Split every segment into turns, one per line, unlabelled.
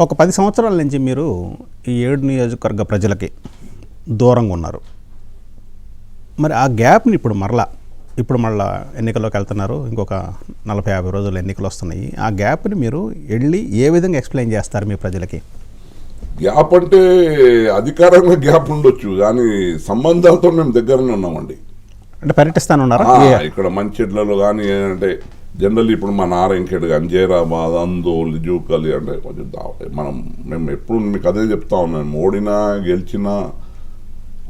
ఒక 10 సంవత్సరాల నుంచి మీరు ఈ 7 నియోజకవర్గ ప్రజలకి దూరంగా ఉన్నారు. మరి ఆ గ్యాప్ని ఇప్పుడు మళ్ళా ఎన్నికల్లోకి వెళ్తున్నారు. ఇంకొక 40-50 రోజులు ఎన్నికలు వస్తున్నాయి. ఆ గ్యాప్ని మీరు వెళ్ళి ఏ విధంగా ఎక్స్ప్లెయిన్ చేస్తారు మీ ప్రజలకి?
గ్యాప్ అంటే అధికారంగా గ్యాప్ ఉండొచ్చు, కానీ సంబంధాలతో మేము దగ్గరనే ఉన్నామండి.
అంటే పర్యటిస్తానున్నారా?
ఇక్కడ మంచిర్లలో కానీ అంటే జనరల్ ఇప్పుడు మా నారాయణఖేడ్ కానీ జైరాబాద్, అందోల్, జూకలి అంటే కొంచెం మేము ఎప్పుడు మీకు అదే చెప్తా ఉన్నాం. ఓడినా గెలిచినా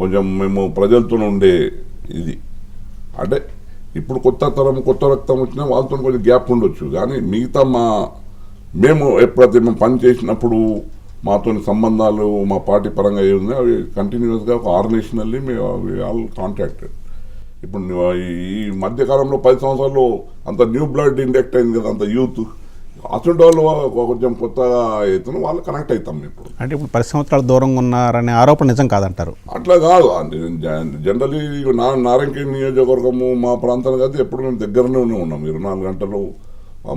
కొంచెం మేము ప్రజలతో ఉండే ఇది అంటే ఇప్పుడు కొత్త తరం కొత్త రక్తం వచ్చినా వాళ్ళతో కొంచెం గ్యాప్ ఉండొచ్చు, కానీ మిగతా మేము ఎప్పుడైతే మేము పని చేసినప్పుడు మాతో సంబంధాలు మా పార్టీ పరంగా ఏముంది అవి కంటిన్యూస్గా ఒక ఆర్గనైజేషనల్లీ మేము ఆల్ కాంటాక్టెడ్. ఇప్పుడు ఈ మధ్యకాలంలో 10 సంవత్సరాలు అంత న్యూ బ్లడ్ ఇండెక్ట్ అయింది కదా, అంత యూత్ అటువంటి వాళ్ళు కొంచెం కొత్తగా అవుతున్నా వాళ్ళు కనెక్ట్ అవుతాం. ఇప్పుడు
అంటే ఇప్పుడు 10 సంవత్సరాలు దూరంగా ఉన్నారనే ఆరోపణ నిజం కాదంటారు?
అట్లా కాదు. జనరలీ నారాయణఖేడ్ నియోజకవర్గము మా ప్రాంతానికి అయితే ఎప్పుడు మేము దగ్గరనే ఉన్నాం. 24 గంటలు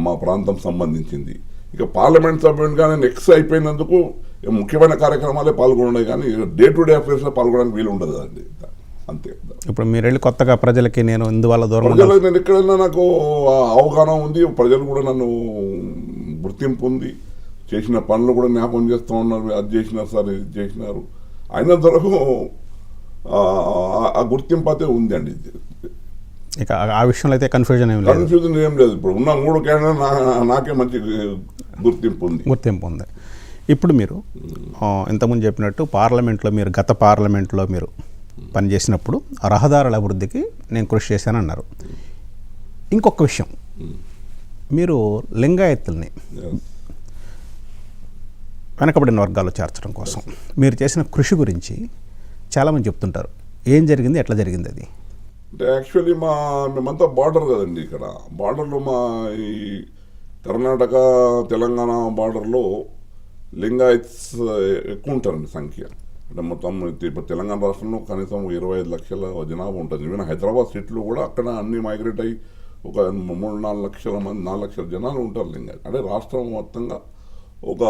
మా ప్రాంతం సంబంధించింది. ఇక పార్లమెంట్ సభ్యునిగా నేను అయిపోయినందుకు ముఖ్యమైన కార్యక్రమాలే పాల్గొన్నాయి, కానీ డే టు డే అఫేర్స్లో పాల్గొనడానికి వీలు ఉండదు అండి. అంతే.
ఇప్పుడు మీరు వెళ్ళి కొత్తగా ప్రజలకి నేను ఇందువల్ల దూరం
నేను ఎక్కడైనా నాకు అవగాహన ఉంది, ప్రజలు కూడా నన్ను గుర్తింపు ఉంది, చేసిన పనులు కూడా జ్ఞాపకం చేస్తూ ఉన్నారు. అది చేసినారు సార్, ఇది చేసినారు, అయిన వరకు ఆ గుర్తింపు అయితే ఉంది అండి.
ఇక ఆ విషయంలో అయితే కన్ఫ్యూజన్ ఏం
లేదు. ఇప్పుడు ఉన్న 3 క్యాండిడేట్ నాకే మంచి గుర్తింపు ఉంది.
ఇప్పుడు మీరు ఇంతకుముందు చెప్పినట్టు గత పార్లమెంట్లో మీరు పనిచేసినప్పుడు రహదారుల అభివృద్ధికి నేను కృషి చేశానన్నారు. ఇంకొక విషయం, మీరు లింగాయత్తుల్ని వెనకబడిన వర్గాల్లో చేర్చడం కోసం మీరు చేసిన కృషి గురించి చాలామంది చెప్తుంటారు. ఏం జరిగింది, ఎట్లా జరిగింది అది?
అంటే యాక్చువల్లీ మేమంతా బార్డర్ కదండి. ఇక్కడ బార్డర్లో ఈ కర్ణాటక తెలంగాణ బార్డర్లో లింగాయత్స్ ఎక్కువ ఉంటారండి సంఖ్య. అంటే మొత్తం ఇప్పుడు తెలంగాణ రాష్ట్రంలో కనీసం 25 లక్షల జనాభా ఉంటుంది. ఈవెన్ హైదరాబాద్ సిటీలో కూడా అక్కడ అన్ని మైగ్రేట్ అయ్యి ఒక 3-4 లక్షల మంది, 4 లక్షల జనాలు ఉంటారు లింగాయత్. అంటే రాష్ట్రం మొత్తంగా ఒక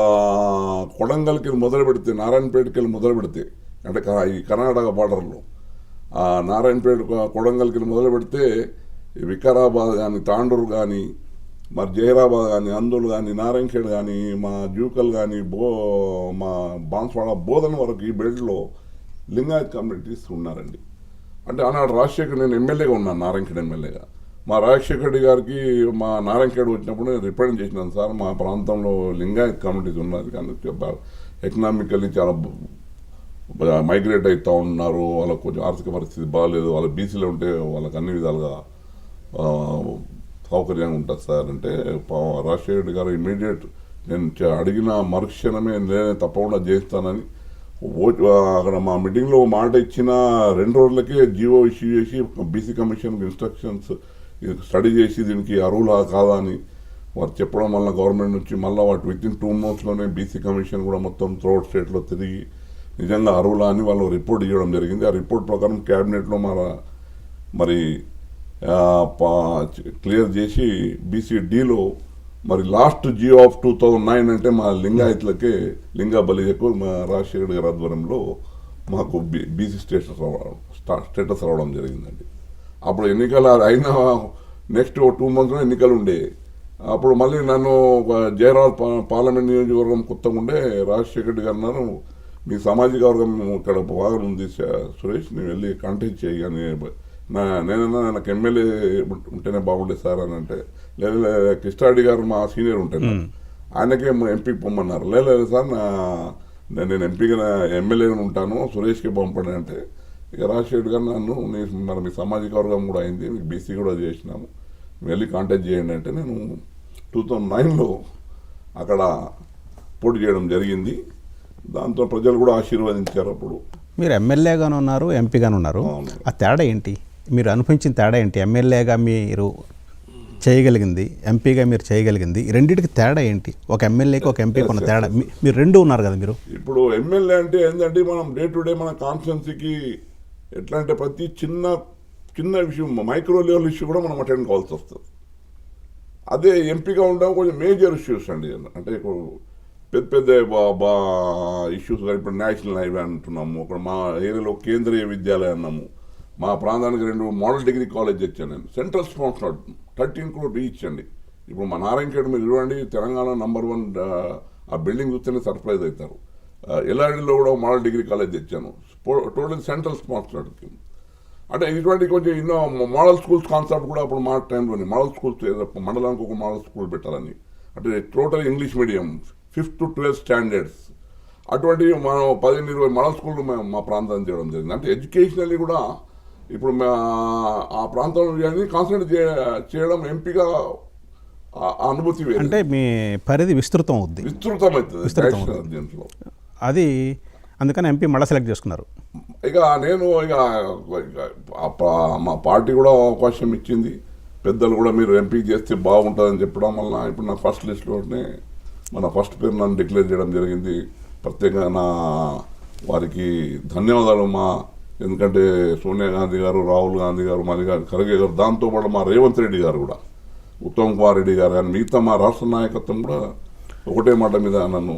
కొడంగల్కి మొదలు పెడితే, నారాయణపేటకి మొదలు పెడితే, అంటే ఈ కర్ణాటక బార్డర్లో నారాయణపేట కొడంగల్కి మొదలు పెడితే వికారాబాద్ కానీ, తాండూరు కానీ, మరి జైరాబాద్ కానీ, అందోల్ కానీ, నారాయణఖేడ్ కానీ, మా జూకల్ కానీ, మా బాన్స్వాడ, బోధన వరకు ఈ బెల్ట్లో లింగాయత్ కమ్యూనిటీస్ ఉన్నారండి. అంటే ఆనాడు నేను ఎమ్మెల్యేగా ఉన్నాను, నారాయణఖేడ్ ఎమ్మెల్యేగా. మా రాజశేఖర రెడ్డి గారికి మా నారాయణఖేడ్ వచ్చినప్పుడు నేను రిప్రజెంట్ చేసినాను, సార్ మా ప్రాంతంలో లింగాయత్ కమ్యూనిటీస్ ఉన్నారు, కానీ ఎకనామికల్లీ చాలా మైగ్రేట్ అవుతూ ఉన్నారు, వాళ్ళకు కొంచెం ఆర్థిక పరిస్థితి బాగాలేదు, వాళ్ళ బీసీలో ఉంటే వాళ్ళకి అన్ని విధాలుగా సౌకర్యంగా ఉంటుంది సార్ అంటే రాజశేఖర రెడ్డి గారు ఇమీడియట్ నేను అడిగిన మరుక్షణమే నేనే తప్పకుండా చేస్తానని అక్కడ మా మీటింగ్లో మాట ఇచ్చిన 2 రోజులకే జీవో ఇష్యూ చేసి బీసీ కమిషన్కి ఇన్స్ట్రక్షన్స్ స్టడీ చేసి దీనికి అర్హులా కాదా అని వారు చెప్పడం వల్ల గవర్నమెంట్ నుంచి మళ్ళీ వాటి వితిన్ 2 monthsలోనే బీసీ కమిషన్ కూడా మొత్తం త్రూఅవుట్ స్టేట్లో తిరిగి నిజంగా అర్హులా అని వాళ్ళు రిపోర్ట్ ఇవ్వడం జరిగింది. ఆ రిపోర్ట్ ప్రకారం క్యాబినెట్లో మరి క్లియర్ చేసి బీసీడీలో మరి లాస్ట్ జియో ఆఫ్ 2009 అంటే మా లింగాయత్లకే లింగా బలిజకు మా రాజశేఖర గారి ఆధ్వర్యంలో మాకు బీసీ స్టేటస్ రావడం జరిగిందండి. అప్పుడు ఎన్నికలు అయిన నెక్స్ట్ 2 monthsలో ఎన్నికలు ఉండే. అప్పుడు మళ్ళీ నన్ను జయరాబాద్ పార్లమెంట్ నియోజకవర్గం కొత్తగా ఉండే రాజశేఖర రెడ్డి గారు అన్నారు, మీ సామాజిక వర్గం ఇక్కడ బాగా ఉంది సురేష్, నేను వెళ్ళి కాంటాక్ట్ చేయి అని. నాకు ఎమ్మెల్యే ఉంటేనే బాగుండే సార్ అని అంటే, లేదు కృష్ణారెడ్డి గారు మా సీనియర్ ఉంటాను, ఆయనకే ఎంపీకి పొమ్మన్నారు. లేదు సార్ నేను ఎంపీగా ఎమ్మెల్యేగా ఉంటాను, సురేష్కి పంపండి అంటే, ఇక రాజశేఖర్ గారు నన్ను మరి మీ సామాజిక వర్గం కూడా అయింది, మీకు బీసీ కూడా చేసినాము, వెళ్ళి కాంటాక్ట్ చేయండి అంటే నేను 2009లో అక్కడ పోటీ చేయడం జరిగింది. దాంతో ప్రజలు కూడా ఆశీర్వదించారు. అప్పుడు
మీరు ఎమ్మెల్యేగాను ఉన్నారు, ఎంపీగాను ఉన్నారు, ఆ తేడా ఏంటి? మీరు అనిపించిన తేడా ఏంటి? ఎమ్మెల్యేగా మీరు చేయగలిగింది, ఎంపీగా మీరు చేయగలిగింది, రెండింటికి తేడా ఏంటి? ఒక ఎమ్మెల్యేకి ఒక ఎంపీకి ఉన్న తేడా, మీరు 2 ఉన్నారు కదా మీరు.
ఇప్పుడు ఎమ్మెల్యే అంటే ఏంటంటే మనం డే టు డే మన కాన్స్టిట్యున్సీకి ఎట్లా అంటే ప్రతి చిన్న విషయం, మైక్రో లెవెల్ ఇష్యూ కూడా మనం అటెండ్ కావాల్సి వస్తుంది. అదే ఎంపీగా ఉండడం కొంచెం మేజర్ ఇష్యూస్ అండి. అంటే పెద్ద పెద్ద ఇష్యూస్ కానీ ఇప్పుడు నేషనల్ హైవే అంటున్నాము, అక్కడ మా ఏరియాలో కేంద్రీయ విద్యాలయం అన్నాము, మా ప్రాంతానికి 2 మోడల్ డిగ్రీ కాలేజ్ తెచ్చాను నేను, సెంట్రల్ స్పాన్సర్డ్ 13 crore ఈచ్ అండి. ఇప్పుడు మా నారాయణఖేడ్ మీరు చూడండి, తెలంగాణ #1 ఆ బిల్డింగ్ చూస్తేనే సర్ప్రైజ్ అవుతారు. ఎల్ఆర్డీలో కూడా మోడల్ డిగ్రీ కాలేజ్ తెచ్చాను, టోటల్ సెంట్రల్ స్పాన్సర్డ్. అంటే ఇటువంటి కొంచెం ఎన్నో మోడల్ స్కూల్స్ కాన్సెప్ట్ కూడా అప్పుడు మా టైంలోనే మోడల్ స్కూల్స్ మండలానికి ఒక మోడల్ స్కూల్ పెట్టాలని, అంటే total English medium 5th to 12th standards అటువంటి మనం 15-20 మోడల్ స్కూళ్ళు మా ప్రాంతాన్ని చేయడం జరిగింది. అంటే ఎడ్యుకేషనల్లీ కూడా ఇప్పుడు ఆ ప్రాంతంలో కాన్సన్ట్రేట్ చేయడం ఎంపీగా ఆ అనుభూతి వేరు.
అంటే మీ పరిధి విస్తృతం అవుద్ది,
విస్తృతమవుతుంది దీంట్లో.
అది అందుకని ఎంపీ మళ్ళీ సెలెక్ట్ చేసుకున్నారు.
ఇక నేను మా పార్టీ కూడా అవకాశం ఇచ్చింది, పెద్దలు కూడా మీరు ఎంపీ చేస్తే బాగుంటుందని చెప్పడం వల్ల ఇప్పుడు నా ఫస్ట్ లిస్ట్లోనే మన ఫస్ట్ పేరు నన్ను డిక్లేర్ చేయడం జరిగింది. ప్రత్యేకంగా నా వారికి ధన్యవాదాలు. ఎందుకంటే సోనియా గాంధీ గారు, రాహుల్ గాంధీ గారు, మల్లికార్జున ఖర్గే గారు, దాంతోపాటు మా రేవంత్ రెడ్డి గారు కూడా, ఉత్తమ్ కుమార్ రెడ్డి గారు కానీ మిగతా మా రాష్ట్ర నాయకత్వం కూడా ఒకటే మాట మీద నన్ను